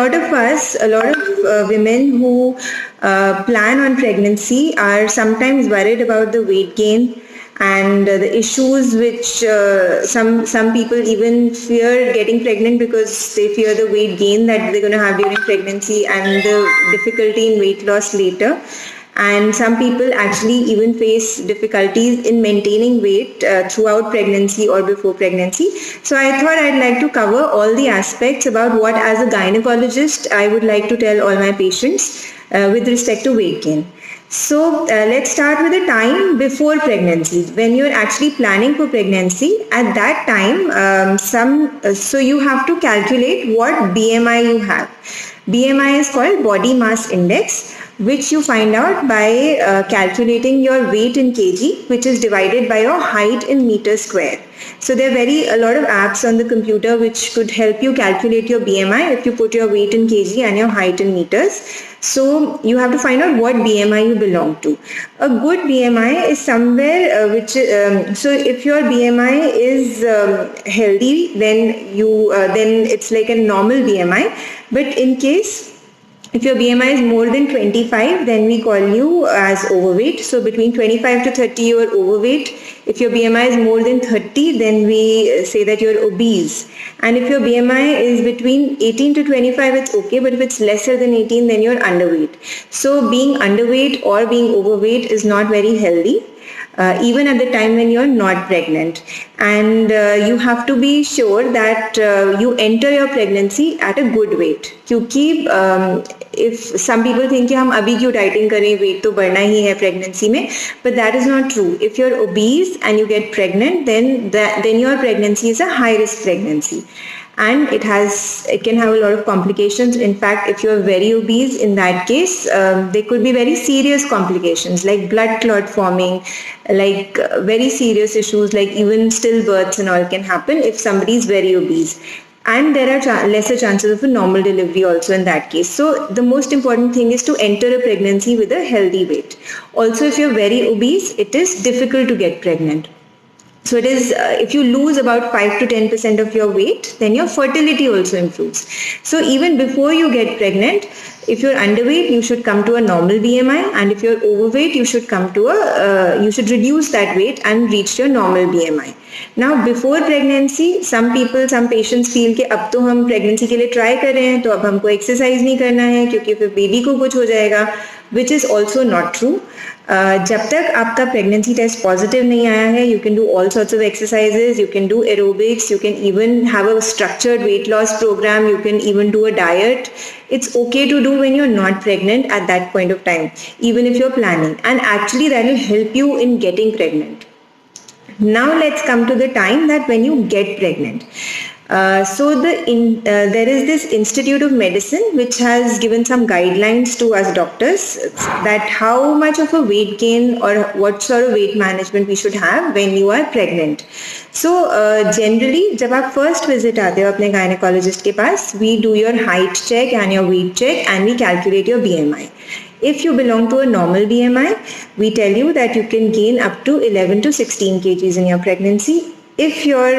lot of us, a lot of women who plan on pregnancy are sometimes worried about the weight gain and the issues which some people even fear getting pregnant because they fear the weight gain that they're going to have during pregnancy and the difficulty in weight loss later. And some people actually even face difficulties in maintaining weight throughout pregnancy or before pregnancy. So I thought I'd like to cover all the aspects about what, as a gynecologist, I would like to tell all my patients with respect to weight gain. So let's start with the time before pregnancy. When you're actually planning for pregnancy, at that time, so you have to calculate what BMI you have. BMI is called body mass index, which you find out by calculating your weight in kg, which is divided by your height in meters square. So there are a lot of apps on the computer which could help you calculate your BMI if you put your weight in kg and your height in meters. So you have to find out what BMI you belong to. A good BMI is somewhere so if your BMI is healthy, then it's like a normal BMI. But in case if your BMI is more than 25, then we call you as overweight. So between 25 to 30, you are overweight. If your BMI is more than 30, then we say that you're obese. And if your BMI is between 18 to 25, it's okay. But if it's lesser than 18, then you're underweight. So being underweight or being overweight is not very healthy. Even at the time when you're not pregnant. And you have to be sure that you enter your pregnancy at a good weight. Because if some people think कि हम अभी क्यों dieting करें, weight तो बढ़ना ही है pregnancy में, but that is not true. If you're obese and you get pregnant, then your pregnancy is a high risk pregnancy. And it can have a lot of complications. In fact, if you're very obese, in that case, there could be very serious complications like blood clot forming, like very serious issues like even stillbirths and all can happen if somebody is very obese. And there are lesser chances of a normal delivery also in that case. So the most important thing is to enter a pregnancy with a healthy weight. Also, if you're very obese, it is difficult to get pregnant. So it is, if you lose about 5 to 10% of your weight, then your fertility also improves. So even before you get pregnant, if you're underweight, you should come to a normal BMI, and if you're overweight, you should you should reduce that weight and reach your normal BMI. Now before pregnancy, some patients feel कि अब तो हम pregnancy के लिए try कर रहे हैं, तो अब हमको exercise नहीं करना है क्योंकि फिर baby को कुछ हो जाएगा, which is also not true. जब तक आपका pregnancy test positive नहीं आया है, you can do all sorts of exercises, you can do aerobics, you can even have a structured weight loss program, you can even do a diet. It's okay to do when you're not pregnant at that point of time, even if you're planning. And actually that will help you in getting pregnant. Now let's come to the time that when you get pregnant. There is this Institute of Medicine which has given some guidelines to us doctors that how much of a weight gain or what sort of weight management we should have when you are pregnant. So generally जब आप first visit आते हो अपने gynecologist के पास, we do your height check and your weight check and we calculate your BMI. If you belong to a normal BMI, we tell you that you can gain up to 11 to 16 kgs in your pregnancy. If your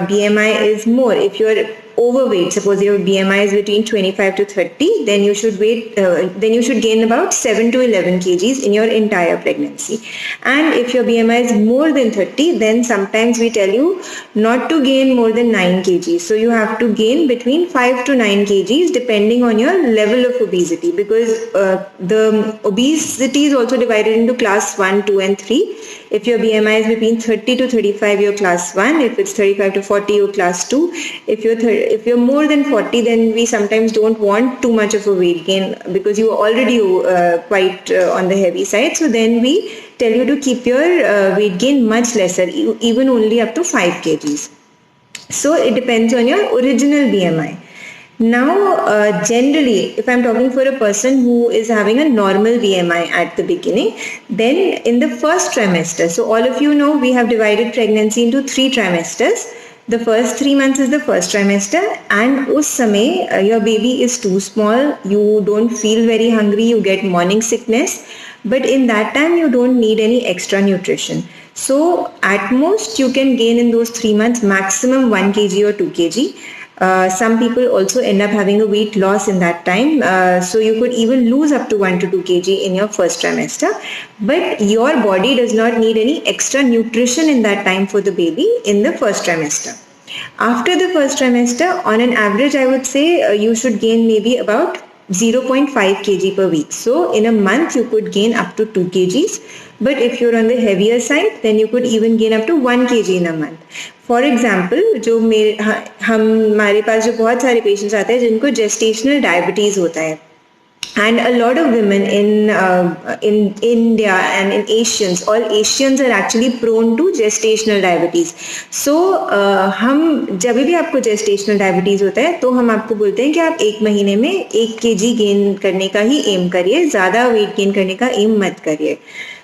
BMI is more, if you're overweight, suppose your BMI is between 25 to 30, then you should gain about 7 to 11 kgs in your entire pregnancy. And if your BMI is more than 30, then sometimes we tell you not to gain more than 9 kgs. So you have to gain between 5 to 9 kgs depending on your level of obesity, because the obesity is also divided into class 1, 2 and 3. If your BMI is between 30 to 35, you're class 1. If it's 35 to 40, you're class 2. If you're more than 40, then we sometimes don't want too much of a weight gain because you are already quite on the heavy side. So then we tell you to keep your weight gain much lesser, even only up to 5 kgs. So it depends on your original BMI. Now, generally, if I'm talking for a person who is having a normal BMI at the beginning, then in the first trimester, so all of you know we have divided pregnancy into 3 trimesters. The first 3 months is the first trimester, and us samay your baby is too small, you don't feel very hungry, you get morning sickness, but in that time you don't need any extra nutrition. So at most you can gain in those 3 months maximum 1 kg or 2 kg. Some people also end up having a weight loss in that time. So you could even lose up to 1 to 2 kg in your first trimester. But your body does not need any extra nutrition in that time for the baby in the first trimester. After the first trimester, on an average, I would say you should gain maybe about 0.5 kg per week. So in a month, you could gain up to 2 kgs. But if you're on the heavier side, then you could even gain up to 1 kg in a month. For example, हमारे पास जो बहुत सारे patients आते हैं जिनको gestational diabetes होता है, and a lot of women in India and in Asians, all Asians are actually prone to gestational diabetes. So हम जब भी आपको gestational diabetes होता है तो हम आपको बोलते हैं कि आप 1 महीने में 1 kg गेन करने का ही एम करिए, ज़्यादा वेट गेन करने का एम मत करिए.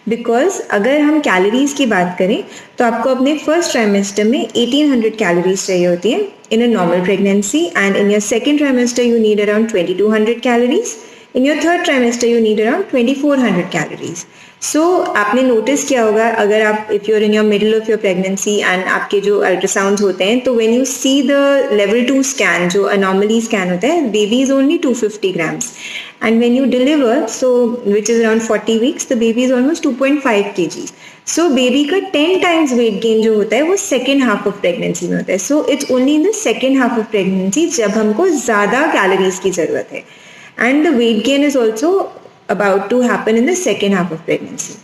बिकॉज अगर हम कैलोरीज की बात करें तो आपको अपने फर्स्ट ट्राइमेस्टर में 1800 कैलोरीज चाहिए होती है in a normal pregnancy, and in your second trimester you need around 2200 calories. In your third trimester, you need around 2400 calories. So, आपने notice किया होगा अगर आप if you're in your middle of your pregnancy and आपके जो ultrasounds होते हैं, तो when you see the level 2 scan जो anomaly scan होता है, baby is only 250 grams. And when you deliver, so which is around 40 weeks, the baby is almost 2.5 kgs. So baby का 10 times weight gain जो होता है वो second half of pregnancy में होता है. So it's only in the second half of pregnancy जब हमको ज़्यादा calories की ज़रूरत है. And the weight gain is also about to happen in the second half of pregnancy.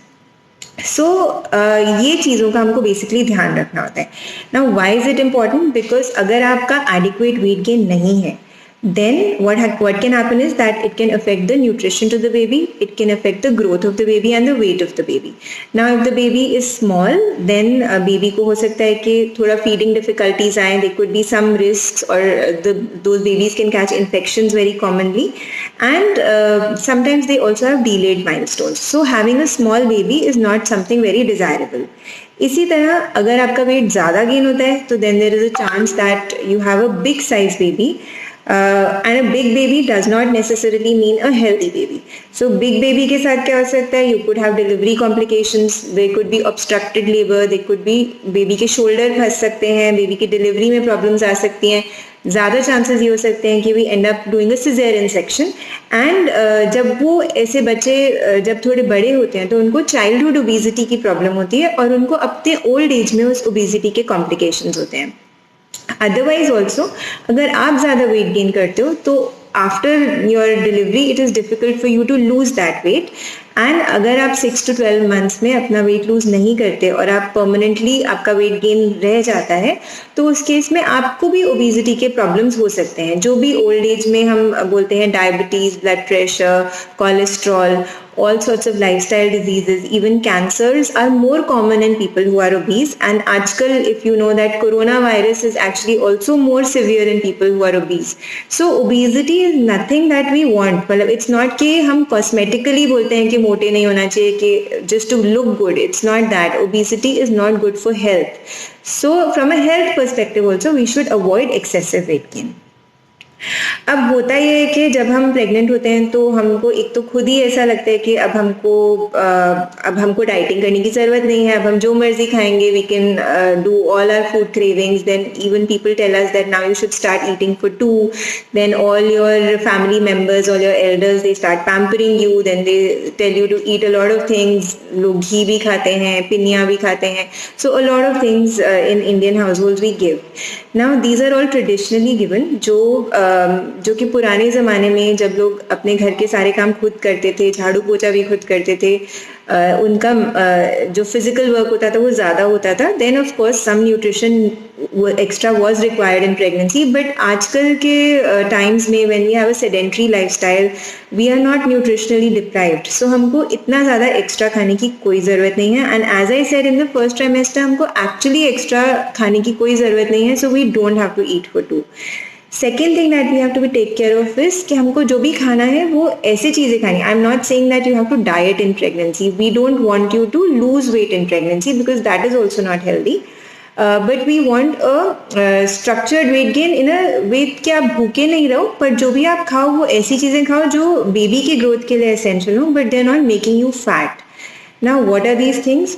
So ये चीज़ों का हमको basically ध्यान रखना होता है. Now why is it important? Because अगर आपका adequate weight gain नहीं है, then what can happen is that it can affect the nutrition to the baby, it can affect the growth of the baby and the weight of the baby. Now if the baby is small, then baby को हो सकता है कि थोड़ा feeding difficulties आए, there could be some risks, or those babies can catch infections very commonly, and sometimes they also have delayed milestones. So having a small baby is not something very desirable. इसी तरह अगर आपका wait ज़्यादा gain होता है तो then there is a chance that you have a big size baby. And a big baby does not necessarily mean a healthy baby. So big baby के साथ क्या हो सकता है? You could have delivery complications. There could be obstructed labor. There could be baby के shoulder फंस सकते हैं. Baby की delivery में problems आ सकती हैं. ज़्यादा chances ये हो सकते हैं कि we end up doing a cesarean section. And जब वो ऐसे बच्चे जब थोड़े बड़े होते हैं तो उनको childhood obesity की problem होती है और उनको अपने old age में उस obesity के complications होते हैं. अदरवाइज ऑल्सो अगर आप ज़्यादा वेट गेन करते हो तो after your delivery it is difficult for you to lose that weight. And अगर आप 6 to 12 मंथ्स में अपना वेट लूज नहीं करते और आप परमानेंटली आपका वेट गेन रह जाता है तो उस केस में आपको भी ओबेसिटी के प्रॉब्लम्स हो सकते हैं, जो भी ओल्ड एज में हम बोलते हैं diabetes, blood pressure, cholesterol, all sorts of lifestyle diseases, even cancers are more common in people who are obese. And आजकल if you know that coronavirus is actually also more severe in people who are obese. So obesity is nothing that we want. मतलब it's not कि हम cosmetically बोलते हैं कि मोटे नहीं होना चाहिए कि just to look good. It's not that. Obesity is not good for health. So from a health perspective also we should avoid excessive weight gain. अब होता ये है कि जब हम प्रेग्नेंट होते हैं तो हमको एक तो खुद ही ऐसा लगता है कि अब हमको डाइटिंग करने की ज़रूरत नहीं है, अब हम जो मर्जी खाएंगे, we can do all our food cravings. Then even people tell us that now you should start eating for 2. Then all your family members, all your elders, they start pampering you. Then they tell you to eat a lot of things. लोग घी भी खाते हैं, पिनिया भी खाते हैं. So a lot of things in Indian households we give. Now these are all traditionally given, जो कि पुराने ज़माने में जब लोग अपने घर के सारे काम खुद करते थे, झाड़ू पोछा भी खुद करते थे, उनका जो फिजिकल वर्क होता था वो ज़्यादा होता था. Then of course some nutrition extra was required in pregnancy. But आजकल के टाइम्स में when we have a sedentary lifestyle we are not nutritionally deprived. So हमको इतना ज़्यादा एक्स्ट्रा खाने की कोई ज़रूरत नहीं है. And as I said in the first trimester हमको एक्चुअली एक्स्ट्रा खाने की कोई ज़रूरत नहीं है. So we don't have to eat for 2. Second thing that we have to be take care of is कि हमको जो भी खाना है वो ऐसी चीज़ें खानी. I am not saying that you have to diet in pregnancy. We don't want you to lose weight in pregnancy because that is also not healthy. But we want a structured weight gain in a way कि आप भूखे नहीं रहो, पर जो भी आप खाओ वो ऐसी चीज़ें खाओ जो बेबी की ग्रोथ के लिए एसेंशियल हो, but they are not making you fat. Now what are these things?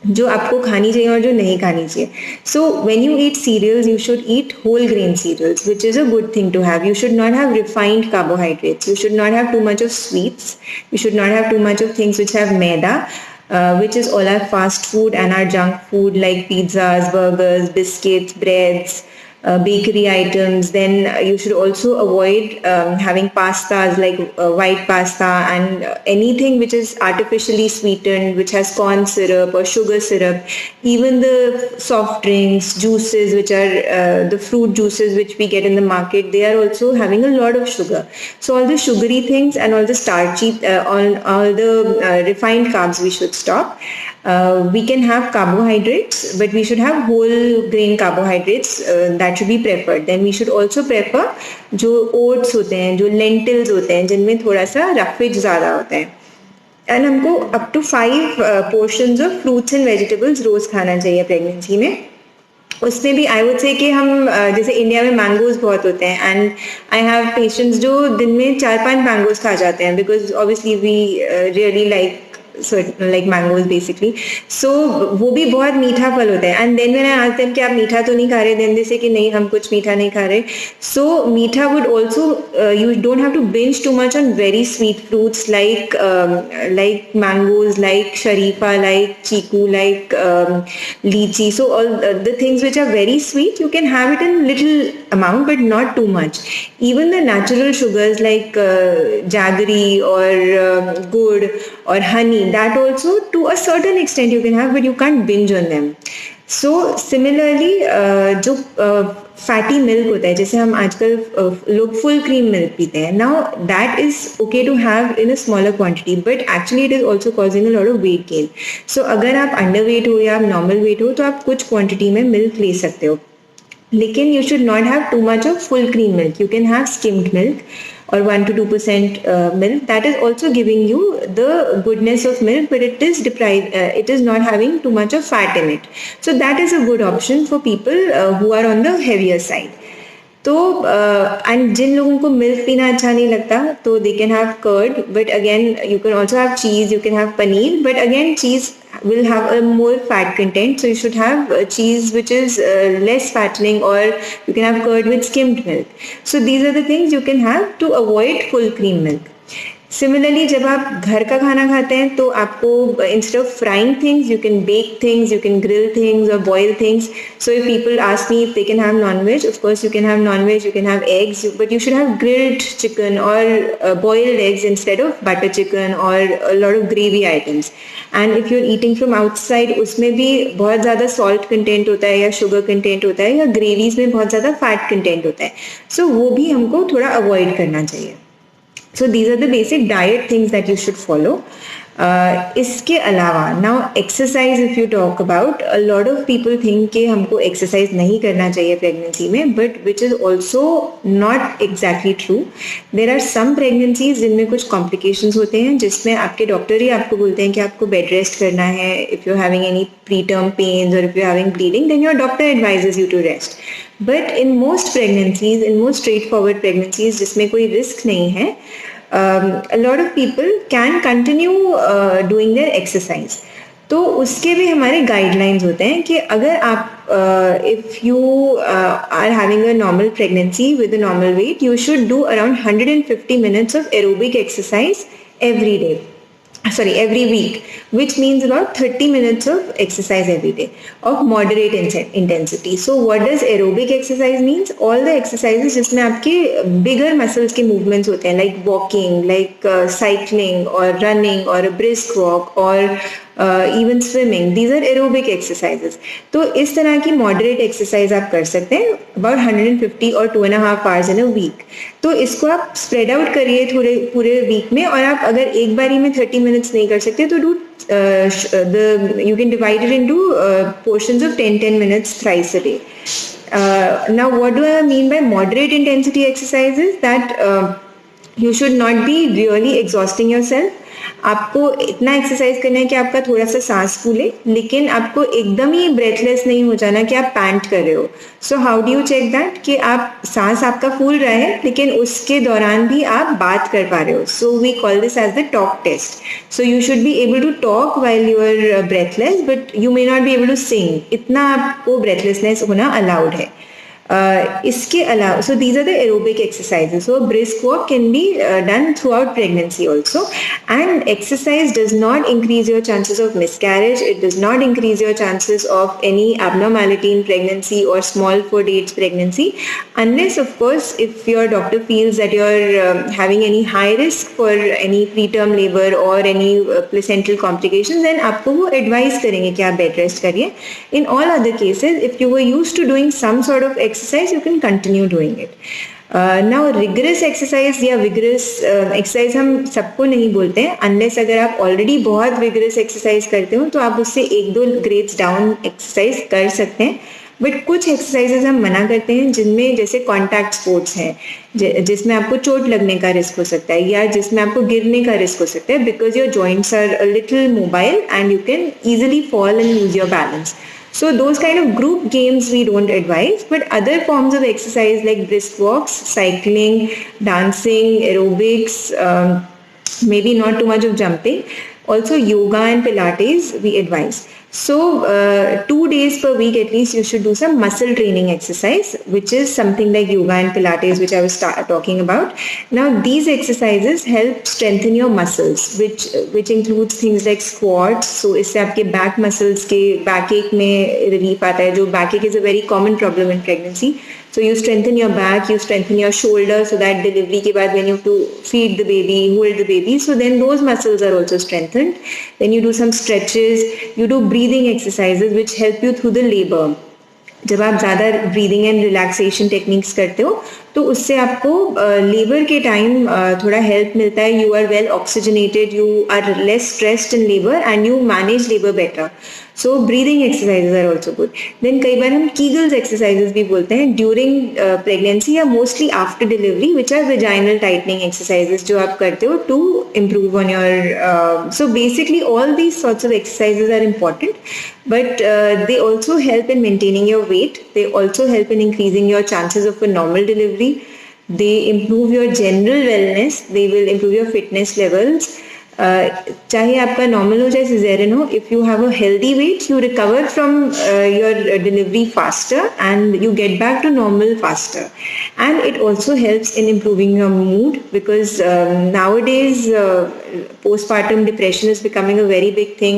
जो आपको खानी चाहिए और जो नहीं खानी चाहिए. So when you eat cereals, you should eat whole grain cereals, which is a good thing to have. You should not have refined carbohydrates. You should not have too much of sweets. You should not have too much of things which have maida, which is all our fast food and our junk food like pizzas, burgers, biscuits, breads, bakery items. Then you should also avoid having pastas like white pasta and anything which is artificially sweetened, which has corn syrup or sugar syrup. Even the soft drinks, juices, which are the fruit juices which we get in the market, they are also having a lot of sugar. So all the sugary things and all the starchy, all the refined carbs we should stop. We can have carbohydrates, but we should have whole grain carbohydrates. That should be preferred. Then we should also prefer जो oats होते हैं, जो lentils होते हैं, जिनमें थोड़ा सा roughage ज़्यादा होता है. एंड हमको up to 5 portions of fruits and vegetables रोज खाना चाहिए प्रेगनेंसी में. उसमें भी आई वुड से कि हम जैसे इंडिया में मैंगोज बहुत होते हैं एंड आई हैव पेशेंट्स जो दिन में 4-5 मैंगोज खा जाते हैं because obviously we really like like mangoes basically. So वो भी बहुत मीठा फल होता है. And then when I ask them कि आप मीठा तो नहीं खा रहे, then they say कि नहीं हम कुछ मीठा नहीं खा रहे. So मीठा would also you don't have to binge too much on very sweet fruits like mangoes, like sharifa, like chiku, like lychee. So all the things which are very sweet you can have it in little amount but not too much. Even the natural sugars like jaggery or gur or honey, that also to a certain extent you can have but you can't binge on them. So similarly जो fatty milk होता है जैसे हम आजकल लोग full cream milk पीते हैं, now that is okay to have in a smaller quantity but actually it is also causing a lot of weight gain. So अगर आप underweight हो या आप normal weight हो तो आप कुछ quantity में milk ले सकते हो, लेकिन you should not have too much of full cream milk. You can have skimmed milk or 1 to 2% milk. That is also giving you the goodness of milk, but it is deprived. It is not having too much of fat in it. So that is a good option for people who are on the heavier side. तो and जिन लोगों को milk पीना अच्छा नहीं लगता तो they can have curd, but again you can also have cheese, you can have paneer, but again cheese will have a more fat content, so you should have cheese which is less fattening, or you can have curd with skimmed milk. So these are the things you can have to avoid full cream milk. Similarly, जब आप घर का खाना खाते हैं तो आपको instead of frying things, you can bake things, you can grill things or boil things. So if people ask me if they can have non-veg, of course you can have non-veg, you can have eggs, but you should have grilled chicken or boiled eggs instead of butter chicken or a lot of gravy items. And if you're eating from outside, उसमें भी बहुत ज़्यादा salt content होता है या sugar content होता है या gravies में बहुत ज़्यादा fat content होता है. So वो भी हमको थोड़ा avoid करना चाहिए. So these are the basic diet things that you should follow. इसके अलावा now exercise, if you talk about, a lot of people think कि हमको exercise नहीं करना चाहिए pregnancy में, but which is also not exactly true. There are some pregnancies जिनमें कुछ complications होते हैं जिसमें आपके डॉक्टर ही आपको बोलते हैं कि आपको bed rest करना है. If you're having any preterm pains or if you're having bleeding, then your doctor advises you to rest. But in most pregnancies, in most straightforward pregnancies जिसमें कोई risk नहीं है, a lot of people can continue doing their exercise. तो उसके भी हमारे guidelines होते हैं कि अगर आप if you are having a normal pregnancy with a normal weight, you should do around 150 minutes of aerobic exercise every day. Every week, which means about 30 minutes of exercise every day of moderate intensity. So what does aerobic exercise means? All the exercises जिसमें आपके bigger muscles के movements होते हैं, like walking, like cycling or running or a brisk walk or even swimming. These are aerobic exercises. तो इस तरह की moderate exercise आप कर सकते हैं about 150 or 2.5 hours in a week. तो इसको आप spread out करिए पूरे week में, और आप अगर एक बारी में 30 minutes नहीं कर सकते तो you can divide it into portions of 10 minutes thrice a day. Now what do I mean by moderate intensity exercises? That you should not be really exhausting yourself, आपको इतना एक्सरसाइज करना है कि आपका थोड़ा सा सांस फूले, लेकिन आपको एकदम ही ब्रेथलेस नहीं हो जाना कि आप पैंट कर रहे हो. So how do you check that कि आप सांस आपका फूल रहा है लेकिन उसके दौरान भी आप बात कर पा रहे हो. So we call this as the talk test. So you should be able to talk while you are breathless, but you may not be able to sing. इतना आपको ब्रेथलेसनेस होना अलाउड है. इसके अलावा, so these are the aerobic exercises. So brisk walk can be done throughout pregnancy also, and exercise does not increase your chances of miscarriage. It does not increase your chances of any abnormality in pregnancy or small for dates pregnancy, unless of course if your doctor feels that you're having any high risk for any preterm labor or any placental complications, then आपको वो advise करेंगे कि आप bed rest करिए. In all other cases, if you were used to doing some sort of exercise, you can continue doing it. Now rigorous exercise या vigorous exercise हम सबको नहीं बोलते हैं, unless अगर आप already बहुत vigorous exercise करते हो तो आप उससे एक दो grades down exercise कर सकते हैं. बट कुछ एक्सरसाइजेज हम मना करते हैं जिनमें जैसे कॉन्टैक्ट स्पोर्ट्स हैं, जिसमें आपको चोट लगने का रिस्क हो सकता है या जिसमें आपको गिरने का रिस्क हो सकता है, because your joints are a little mobile and you can easily fall and lose your balance. So those kind of group games we don't advise, but other forms of exercise like brisk walks, cycling, dancing, aerobics, maybe not too much of jumping. Also yoga and Pilates we advise. So 2 days per week at least you should do some muscle training exercise, which is something like yoga and Pilates, which I was talking about. Now these exercises help strengthen your muscles, which includes things like squats. So इससे आपके back muscles के backache में relief आता है. जो backache is a very common problem in pregnancy. So you strengthen your back, you strengthen your shoulder, so that delivery के बाद when you have to feed the baby, hold the baby, so then those muscles are also strengthened. Then you do some stretches, you do breathing exercises which help you through the labor. जब आप ज़्यादा breathing and relaxation techniques करते हो तो उससे आपको labour के time थोड़ा हेल्प मिलता है. You are well oxygenated, you are less stressed in labour and you manage labour better. So breathing exercises are also good. Then कई बार हम कीगल्स एक्सरसाइजेज भी बोलते हैं ड्यूरिंग प्रेगनेंसी या mostly after delivery, which are vaginal tightening exercises जो आप करते हो to improve on your. So basically all these sorts of exercises are important, but they also help in maintaining your weight. They also help in increasing your chances of a normal delivery. They improve your general wellness. They will improve your fitness levels. चाहे आपका normal हो चाहे caesarean हो, if you have a healthy weight you recover from your delivery faster and you get back to normal faster. And it also helps in improving your mood, because nowadays postpartum depression is becoming a very big thing.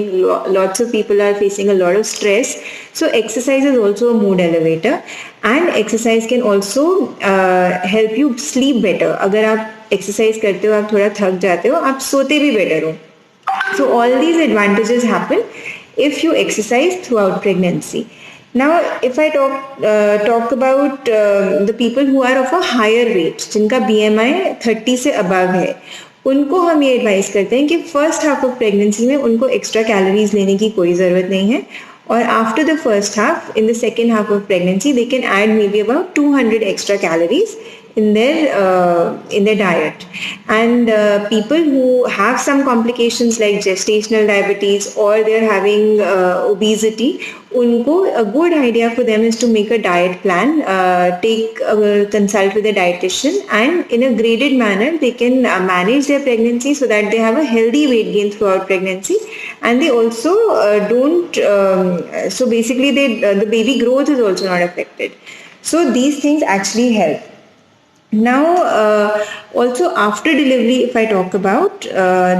Lots of people are facing a lot of stress. So exercise is also a mood elevator, and exercise can also help you sleep better. अगर आप exercise करते हो, आप थोड़ा थक जाते हो, आप सोते भी बेटर हो. So all these advantages happen if you exercise through out pregnancy. Now, if I talk about the people who are of a higher weight, जिनका BMI 30 से above है, उनको हम ये एडवाइस करते हैं कि फर्स्ट हाफ ऑफ प्रेगनेंसी में उनको एक्स्ट्रा कैलोरीज लेने की कोई ज़रूरत नहीं है, और after the first half, in the second half of pregnancy, they can add maybe about 200 extra calories in their diet. And people who have some complications like gestational diabetes or they're having obesity, unko a good idea for them is to make a diet plan, consult with a dietitian, and in a graded manner they can manage their pregnancy so that they have a healthy weight gain throughout pregnancy, and they also don't so basically the baby growth is also not affected. So these things actually help. Now, also after delivery, if I talk about,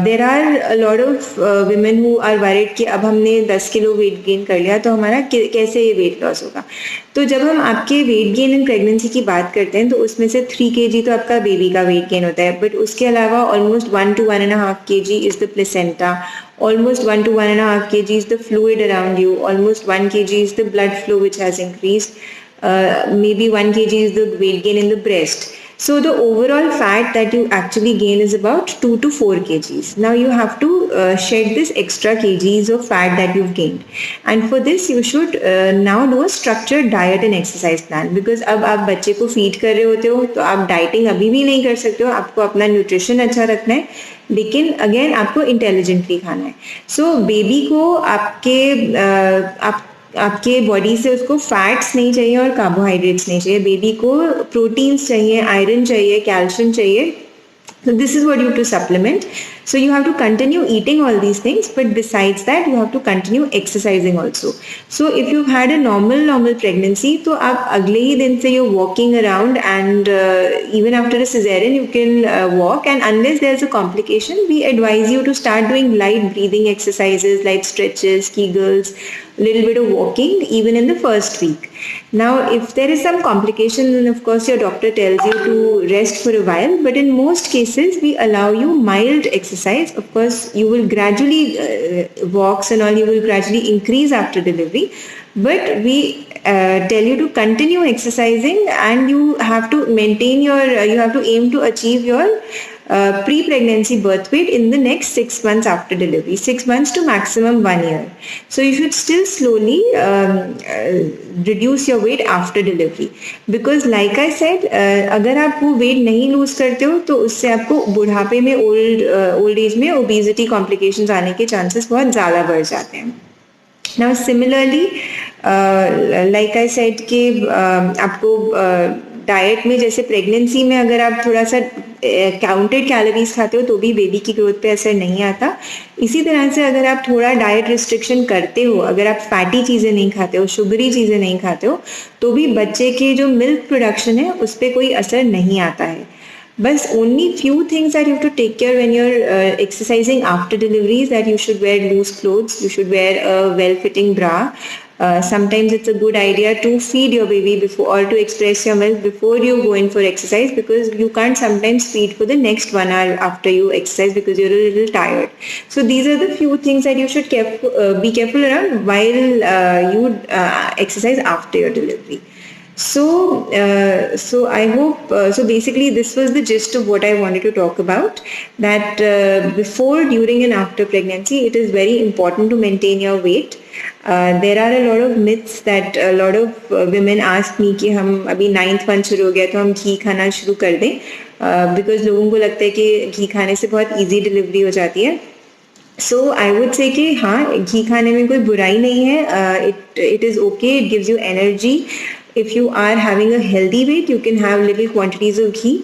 there are a lot of women who are worried कि अब हमने 10 kilo weight gain कर लिया तो हमारा कैसे ये weight loss होगा. तो जब हम आपके वेट गेन इन प्रेगनेंसी की बात करते हैं तो उसमें से 3 kg तो आपका बेबी का वेट गेन होता है, बट उसके अलावा almost 1 to 1.5 kg is the placenta, almost 1 to 1.5 kg is the fluid around you, almost 1 kg is the blood flow which has increased, maybe 1 kg is the weight gain in the breast. So the overall fat that you actually gain is about 2 to 4 kgs. Now you have to shed this extra kgs of fat that you've gained. And for this you should now do a structured diet and exercise plan, because अब आप बच्चे को feed कर रहे होते हो तो आप डाइटिंग अभी भी नहीं कर सकते हो, आपको अपना न्यूट्रिशन अच्छा रखना है, लेकिन अगेन आपको इंटेलिजेंटली खाना है. सो बेबी को आपके बॉडी से उसको फैट्स नहीं चाहिए और कार्बोहाइड्रेट्स नहीं चाहिए. बेबी को प्रोटीन्स चाहिए, आयरन चाहिए, कैल्शियम चाहिए. So this is what you have to supplement. So you have to continue eating all these things, but besides that you have to continue exercising also. So if you've had a normal pregnancy, तो आप अगले ही दिन से you're walking around, and even after a cesarean you can walk, and unless there's a complication we advise you to start doing light breathing exercises, light stretches, Kegels, little bit of walking even in the first week. Now if there is some complication, then of course your doctor tells you to rest for a while, but in most cases we allow you mild exercise. Of course you will gradually walks and all, you will gradually increase after delivery, but we tell you to continue exercising, and you have to maintain your you have to aim to achieve your pre-pregnancy birth weight in the next 6 months after delivery, 6 months to maximum 1 year. So you should still slowly reduce your weight after delivery, because like I said, अगर आप वो weight नहीं lose करते हो तो उससे आपको बुढ़ापे में old age में obesity complications आने के chances बहुत ज़्यादा बढ़ जाते हैं. Now similarly, like I said कि आपको डाइट में, जैसे प्रेगनेंसी में अगर आप थोड़ा सा काउंटेड कैलोरीज खाते हो तो भी बेबी की ग्रोथ पे असर नहीं आता. इसी तरह से अगर आप थोड़ा डाइट रिस्ट्रिक्शन करते हो, अगर आप फैटी चीज़ें नहीं खाते हो, शुगरी चीज़ें नहीं खाते हो, तो भी बच्चे के जो मिल्क प्रोडक्शन है उस पर कोई असर नहीं आता है. बस only few things that you have to take care when you're exercising after delivery is that you should wear loose clothes, you should wear a well-fitting bra. Sometimes it's a good idea to feed your baby before, or to express your milk before you go in for exercise, because you can't sometimes feed for the next 1 hour after you exercise because you're a little tired. So these are the few things that you should be careful around while you exercise after your delivery. So I hope, so basically this was the gist of what I wanted to talk about, that before, during and after pregnancy, it is very important to maintain your weight. There are a lot of myths that a lot of women ask me कि हम अभी 9th month शुरू हो गया तो हम घी खाना शुरू कर दें, because लोगों को लगता है कि घी खाने से बहुत easy delivery हो जाती है. So I would say कि हाँ, घी खाने में कोई बुराई नहीं है. It is okay, it gives you energy. If you are having a healthy weight, you can have little quantities of ghee,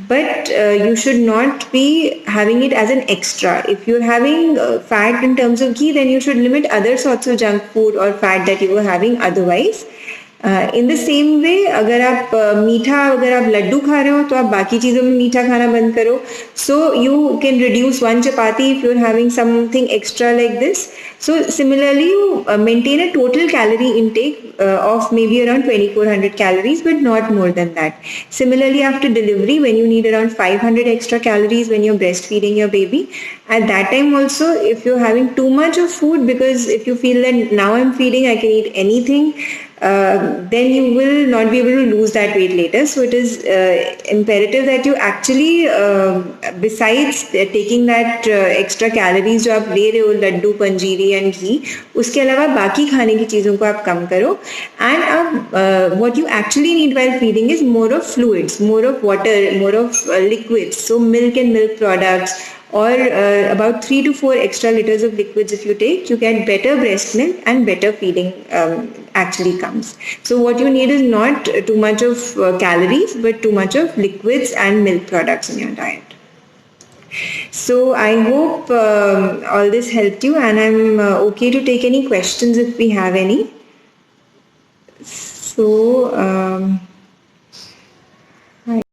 but you should not be having it as an extra. If you're having fat in terms of ghee, then you should limit other sorts of junk food or fat that you were having otherwise. In the same way, अगर आप लड्डू खा रहे हो तो आप बाकी चीज़ों में मीठा खाना बंद करो. So you can reduce 1 chapati if you're having something extra like this. So similarly, you maintain a total calorie intake of maybe around 2400 calories, but not more than that. Similarly, after delivery, when you need around 500 extra calories when you're breastfeeding your baby, at that time also, if you're having too much of food, because if you feel that now I'm feeding, I can eat anything, then you will not be able to lose that weight later. So it is imperative that you actually, besides taking that extra calories जो आप ले रहे हो, लड्डू, पंजीरी and घी, उसके अलावा बाकी खाने की चीज़ों को आप कम करो. And अब what you actually need while feeding is more of fluids, more of water, more of liquids. So milk and milk products, or about 3 to 4 extra liters of liquids if you take, you get better breast milk and better feeding actually comes. So what you need is not too much of calories, but too much of liquids and milk products in your diet. So I hope all this helped you, and I'm okay to take any questions if we have any. So